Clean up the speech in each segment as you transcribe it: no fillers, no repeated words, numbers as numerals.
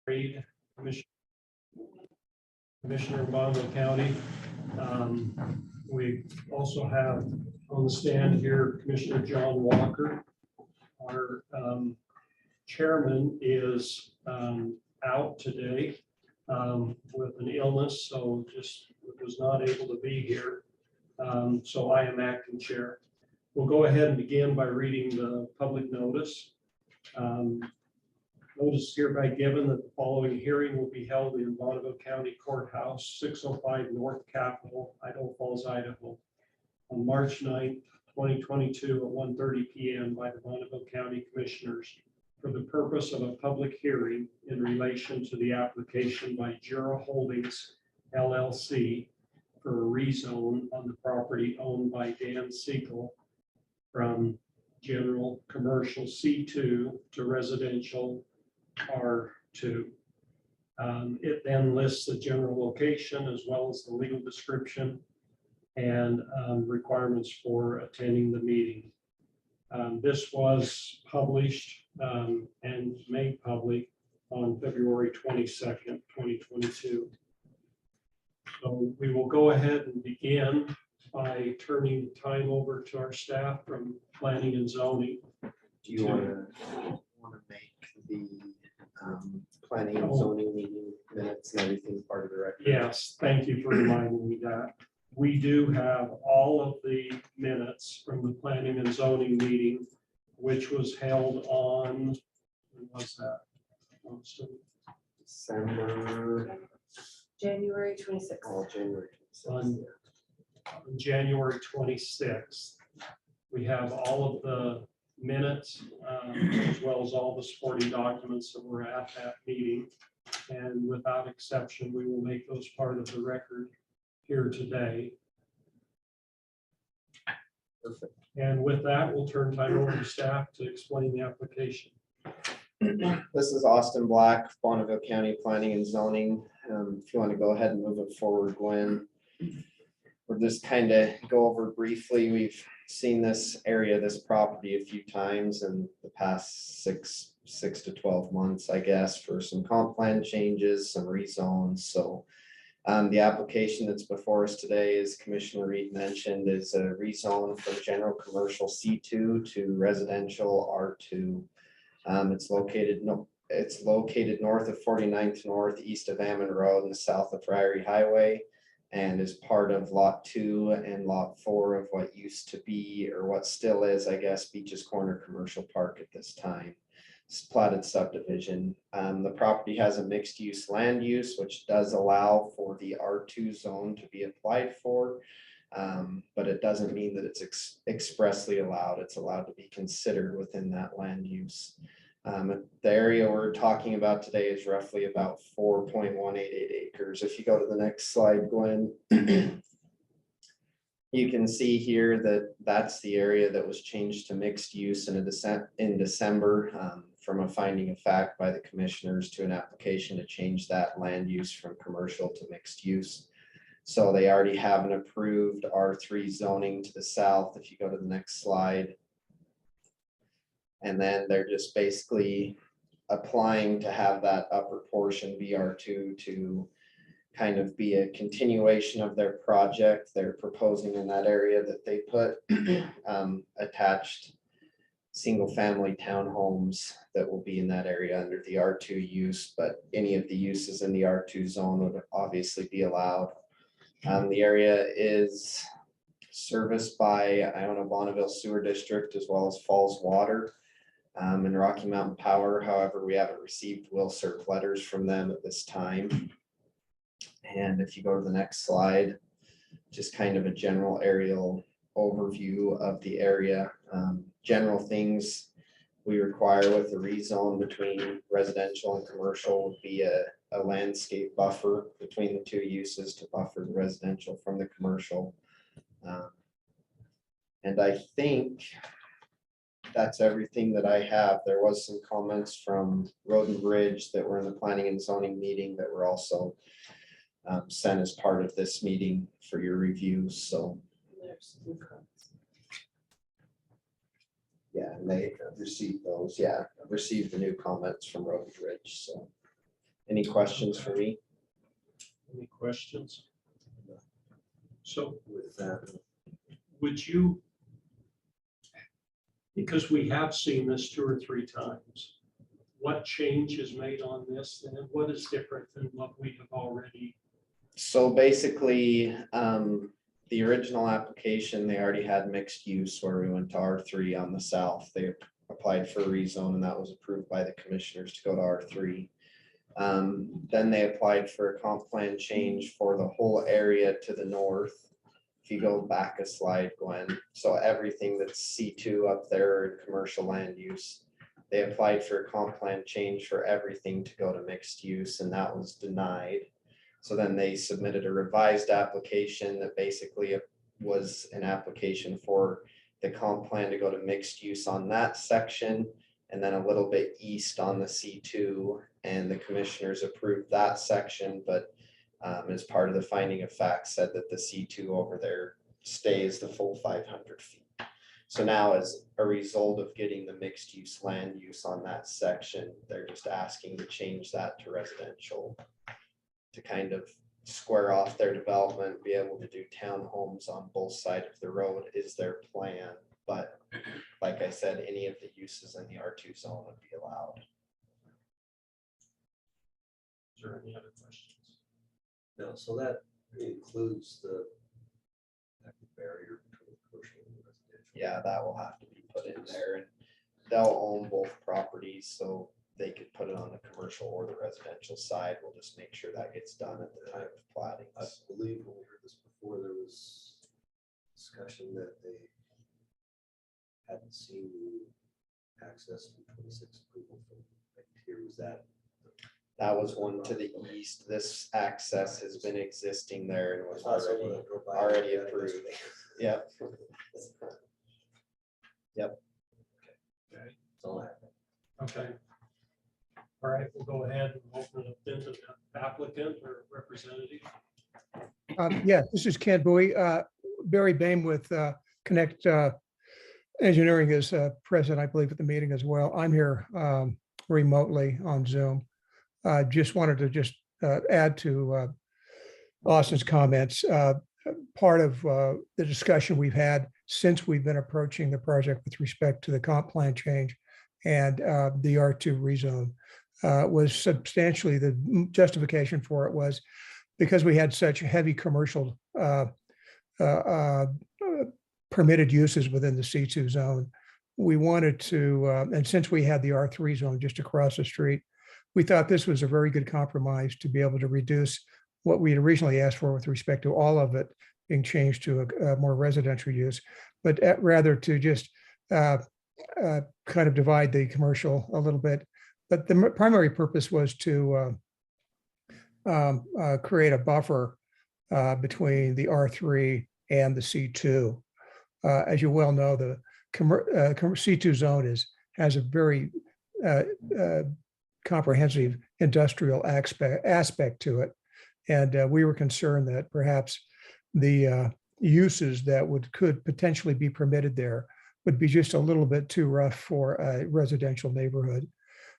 Reed, Commissioner of Bonneville County. We also have on the stand here Commissioner John Walker. Our chairman is out today with an illness, so just was not able to be here. So I am acting chair. We'll go ahead and begin by reading the public notice. Notice hereby given that the following hearing will be held in Bonneville County Courthouse, 605 North Capitol, Idaho Falls, Idaho, on March 9th, 2022 at 1:30 p.m. by the Bonneville County Commissioners for the purpose of a public hearing in relation to the application by Jura Holdings LLC for a rezone on the property owned by Dan Siegel from general commercial C2 to residential R2. It then lists the general location as well as the legal description and requirements for attending the meeting. This was published and made public on February 22nd, 2022. So we will go ahead and begin by turning time over to our staff from planning and zoning. Do you want to make the planning and zoning meeting minutes and everything part of the record? Yes, thank you for reminding me that. We do have all of the minutes from the planning and zoning meeting, which was held on, when was that? January 26th. Oh, January 26th. On January 26th. We have all of the minutes as well as all the supporting documents that were at that meeting. And without exception, we will make those part of the record here today. Perfect. And with that, we'll turn time over to staff to explain the application. This is Austin Black, Bonneville County Planning and Zoning. If you want to go ahead and move it forward, Gwen. We'll just kind of go over briefly. We've seen this area, this property a few times in the past six to 12 months, I guess, for some comp plan changes, some rezones. So the application that's before us today, as Commissioner Reed mentioned, is a rezone from general commercial C2 to residential R2. It's located north of 49th North, east of Ammon Road and south of Prairie Highway, and is part of lot 2 and lot 4 of what used to be, or what still is, I guess, Beaches Corner Commercial Park at this time. It's platted subdivision. The property has a mixed use land use, which does allow for the R2 zone to be applied for, but it doesn't mean that it's expressly allowed. It's allowed to be considered within that land use. The area we're talking about today is roughly about 4.188 acres. If you go to the next slide, Gwen, you can see here that that's the area that was changed to mixed use in December from a finding of fact by the commissioners to an application to change that land use from commercial to mixed use. So they already have an approved R3 zoning to the south. If you go to the next slide. And then they're just basically applying to have that upper portion be R2 to kind of be a continuation of their project. They're proposing in that area that they put attached single family townhomes that will be in that area under the R2 use, but any of the uses in the R2 zone would obviously be allowed. The area is serviced by Iona Bonneville Sewer District as well as Falls Water and Rocky Mountain Power. However, we haven't received will serve letters from them at this time. And if you go to the next slide, just kind of a general aerial overview of the area. General things we require with the rezone between residential and commercial would be a landscape buffer between the two uses to buffer the residential from the commercial. And I think that's everything that I have. There was some comments from Road and Bridge that were in the planning and zoning meeting that were also sent as part of this meeting for your review. So yeah, and they received those. Yeah, I've received the new comments from Road and Bridge. So Any questions for me? Any questions? So with that. would you, because we have seen this 2 or 3 times, what change is made on this and what is different than what we have already? So basically, the original application, they already had mixed use where we went to R3 on the south. They applied for a rezone and that was approved by the commissioners to go to R3. Then they applied for a comp plan change for the whole area to the north. If you go back a slide, Gwen, so everything that's C2 up there in commercial land use, they applied for a comp plan change for everything to go to mixed use and that was denied. So then they submitted a revised application that basically was an application for the comp plan to go to mixed use on that section and then a little bit east on the C2, and the commissioners approved that section, but as part of the finding of fact said that the C2 over there stays the full 500 feet. So now as a result of getting the mixed use land use on that section, they're just asking to change that to residential to kind of square off their development, be able to do townhomes on both sides of the road is their plan. But like I said, any of the uses in the R2 zone would be allowed. Is there any other questions? No, so that includes the barrier between commercial and residential. Yeah, that will have to be put in there, and they'll own both properties, so they could put it on the commercial or the residential side. We'll just make sure that gets done at the time of platting. I believe when we heard this before, there was discussion that they hadn't seen the access from 26 approval from right here. Was that? That was one to the east. This access has been existing there and was I saw someone already that drove by already that approved. yesterday. Yep. Okay. That's all I have. Okay. All right, we'll go ahead and open it up then to the applicant or representative. Yeah, this is Ken Bowie. Barry Bain with Connect Engineering is present, I believe, at the meeting as well. I'm here remotely on Zoom. Just wanted to add to Austin's comments. Part of the discussion we've had since we've been approaching the project with respect to the comp plan change and the R2 rezone was substantially the justification for it was because we had such heavy commercial permitted uses within the C2 zone. We wanted to, and since we had the R3 zone just across the street, we thought this was a very good compromise to be able to reduce what we had originally asked for with respect to all of it being changed to a more residential use, but rather to just kind of divide the commercial a little bit. But the primary purpose was to create a buffer between the R3 and the C2. As you well know, the C2 zone has a very comprehensive industrial aspect to it. And we were concerned that perhaps the uses that could potentially be permitted there would be just a little bit too rough for a residential neighborhood.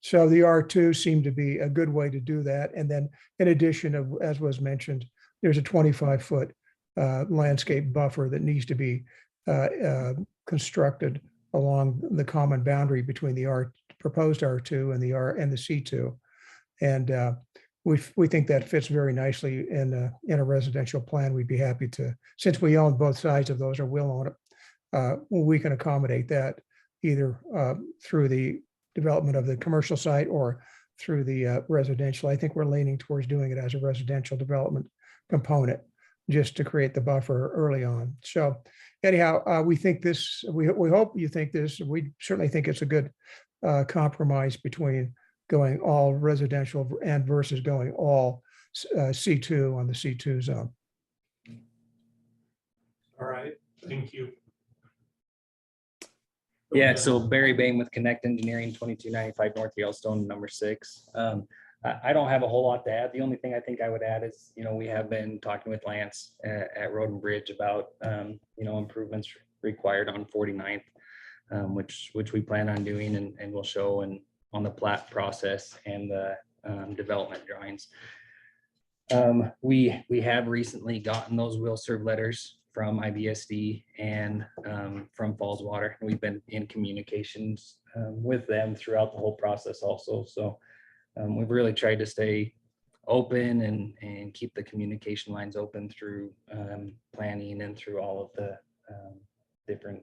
So the R2 seemed to be a good way to do that. And then in addition, as was mentioned, there's a 25-foot landscape buffer that needs to be constructed along the common boundary between the proposed R2 and the C2. And we think that fits very nicely in a residential plan. We'd be happy to, since we own both sides of those or will own it, we can accommodate that either through the development of the commercial site or through the residential. I think we're leaning towards doing it as a residential development component just to create the buffer early on. So anyhow, we think this, we hope you think this, we certainly think it's a good compromise between going all residential and versus going all C2 on the C2 zone. All right, thank you. Yeah, so Barry Bain with Connect Engineering, 2295 North Yellowstone, number 6. I don't have a whole lot to add. The only thing I think I would add is, we have been talking with Lance at Road and Bridge about, improvements required on 49th, which we plan on doing and will show on the plat process and the development drawings. We have recently gotten those will serve letters from IBSD and from Falls Water. We've been in communications with them throughout the whole process also. So we've really tried to stay open and keep the communication lines open through planning and through all of the different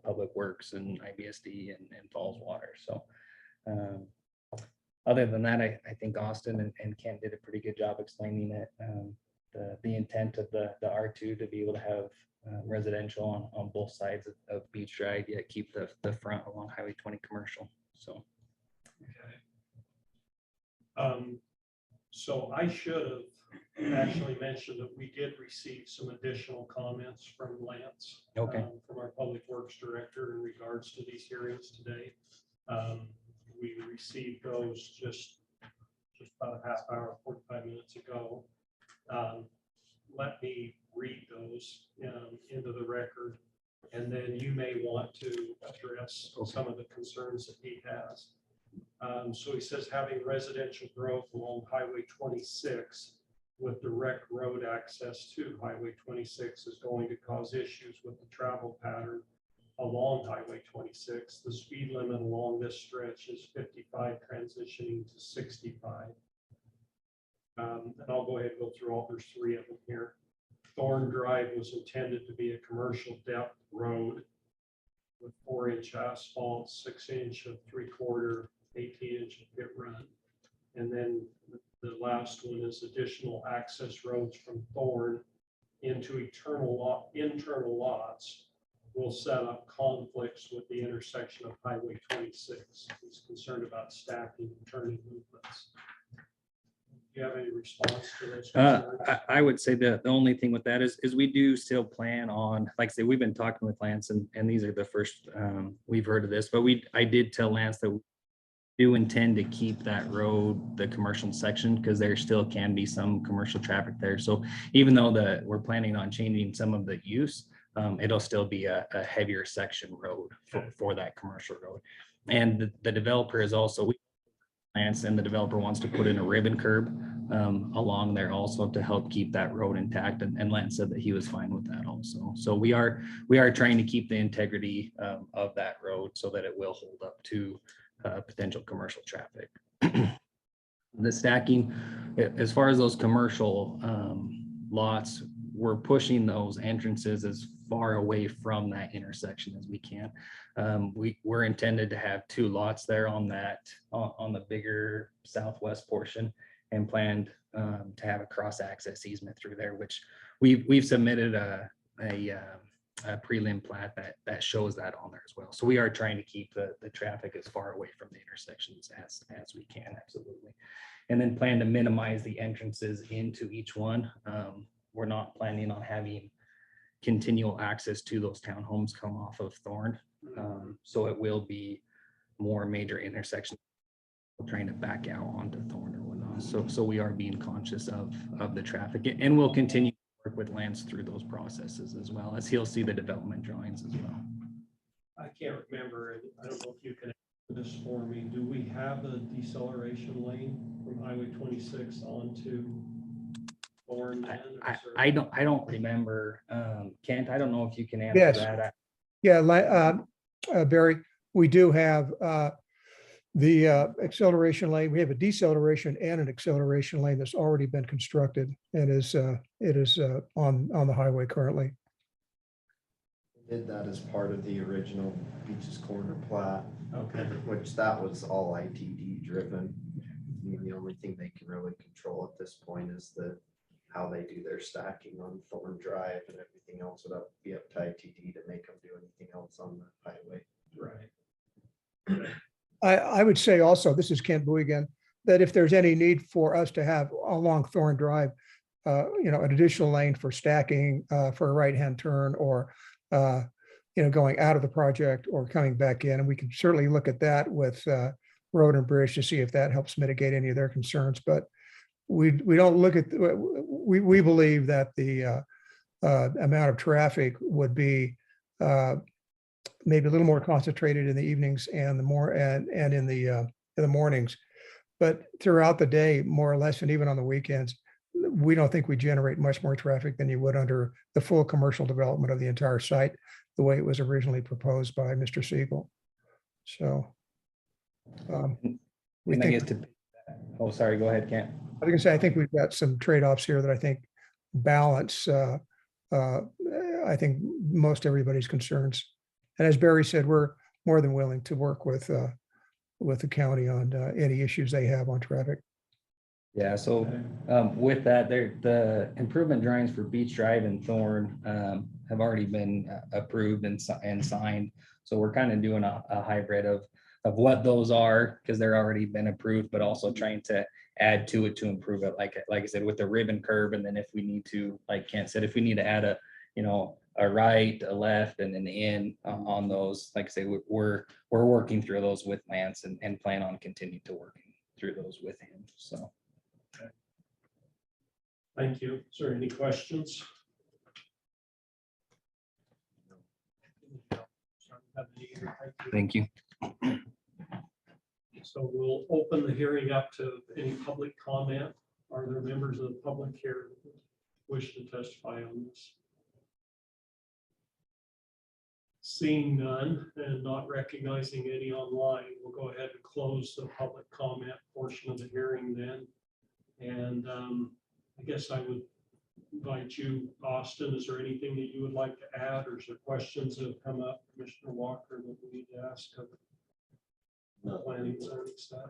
public works and IBSD and Falls Water. So other than that, I think Austin and Kent did a pretty good job explaining it. The intent of the R2 to be able to have residential on both sides of Beach Drive, yet keep the front along Highway 20 commercial. So. Okay. So I should have actually mentioned that we did receive some additional comments from Lance. Okay. From our Public Works Director in regards to these hearings today. We received those just about a half hour, 45 minutes ago. Let me read those into the record, and then you may want to address some of the concerns that he has. So he says having residential growth along Highway 26 with direct road access to Highway 26 is going to cause issues with the travel pattern along Highway 26. The speed limit along this stretch is 55, transitioning to 65. And I'll go ahead and go through all, there's 3 of them here. Thorn Drive was intended to be a commercial depth road with 4-inch asphalt, 6-inch of 3/4, 18-inch of pit run. And then the last one is additional access roads from Thorn into internal lots will set up conflicts with the intersection of Highway 26. He's concerned about stacking and turning movements. Do you have any response to those concerns? I would say that the only thing with that is we do still plan on, like I say, we've been talking with Lance and these are the first we've heard of this, but I did tell Lance that we do intend to keep that road, the commercial section, because there still can be some commercial traffic there. So even though we're planning on changing some of the use, it'll still be a heavier section road for that commercial road. And the developer is also, Lance and the developer wants to put in a ribbon curb along there also to help keep that road intact. And Lance said that he was fine with that also. So we are trying to keep the integrity of that road so that it will hold up to potential commercial traffic. The stacking, as far as those commercial lots, we're pushing those entrances as far away from that intersection as we can. We're intended to have 2 lots there on the bigger southwest portion, and planned to have a cross access easement through there, which we've submitted a prelim plat that shows that on there as well. So we are trying to keep the traffic as far away from the intersections as we can, absolutely. And then plan to minimize the entrances into each one. We're not planning on having continual access to those townhomes come off of Thorn. So it will be more major intersections trying to back out onto Thorn or whatnot. So we are being conscious of the traffic, and we'll continue to work with Lance through those processes as well as he'll see the development drawings as well. I can't remember, and I don't know if you can answer this for me. Do we have a deceleration lane from Highway 26 onto Thorn? I don't remember. Kent, I don't know if you can answer Yes. that. Yeah, Barry, we do have the acceleration lane. We have a deceleration and an acceleration lane that's already been constructed and it is on the highway currently. Did that as part of the original Beaches Corner plat. Okay. Which that was all ITD driven. I mean, the only thing they can really control at this point is how they do their stacking on Thorn Drive, and everything else would be up to ITD to make them do anything else on the highway. Right. I would say also, this is Kent Bowie again, that if there's any need for us to have along Thorn Drive, an additional lane for stacking for a right-hand turn, or going out of the project or coming back in, and we can certainly look at that with Road and Bridge to see if that helps mitigate any of their concerns. But we don't look at, we believe that the amount of traffic would be maybe a little more concentrated in the evenings and in the mornings But throughout the day, more or less, and even on the weekends, we don't think we generate much more traffic than you would under the full commercial development of the entire site, the way it was originally proposed by Mr. Siegel. So we And I guess think, oh, sorry, go ahead, Kent. I was gonna say, I think we've got some trade-offs here that I think balance, I think most everybody's concerns. And as Barry said, we're more than willing to work with the county on any issues they have on traffic. Yeah, so with that, the improvement drawings for Beach Drive and Thorn have already been approved and signed. So we're kind of doing a hybrid of what those are, because they're already been approved, but also trying to add to it to improve it. Like I said, with the ribbon curb, and then if we need to, like Kent said, if we need to add a right, a left, and an in on those, like I say, we're working through those with Lance and plan on continuing to work through those with him. So. Thank you. Is there any questions? Thank you. So we'll open the hearing up to any public comment. Are there members of the public here who wish to testify on this? Seeing none and not recognizing any online, we'll go ahead and close the public comment portion of the hearing then. And I guess I would invite you, Austin, is there anything that you would like to add, or is there questions that have come up, Commissioner Walker, that we need to ask of the planning and zoning staff?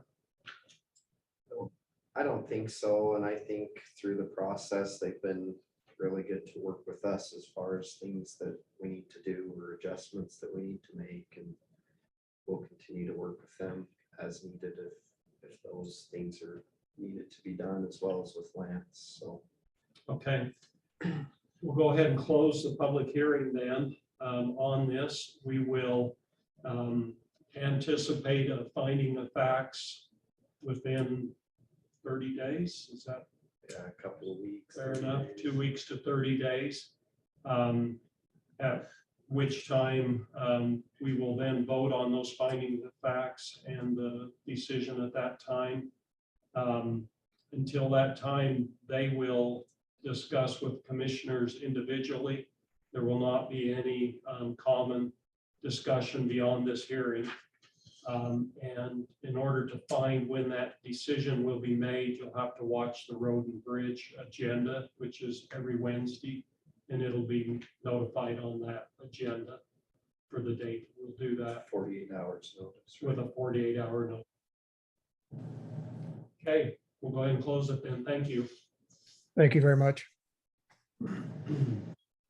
I don't think so, and I think through the process, they've been really good to work with us as far as things that we need to do or adjustments that we need to make, and we'll continue to work with them as needed if those things are needed to be done, as well as with Lance. So Okay, we'll go ahead and close the public hearing then. On this, we will anticipate a finding of facts within 30 days. Is that a couple of weeks. fair enough? 2 weeks to 30 days. At which time we will then vote on those findings of facts and the decision at that time. Until that time, they will discuss with commissioners individually. There will not be any common discussion beyond this hearing. And in order to find when that decision will be made, you'll have to watch the Road and Bridge agenda, which is every Wednesday, and it'll be notified on that agenda for the date. We'll do that 48 hours notice. with a 48-hour notice. Okay, we'll go ahead and close it then. Thank you. Thank you very much.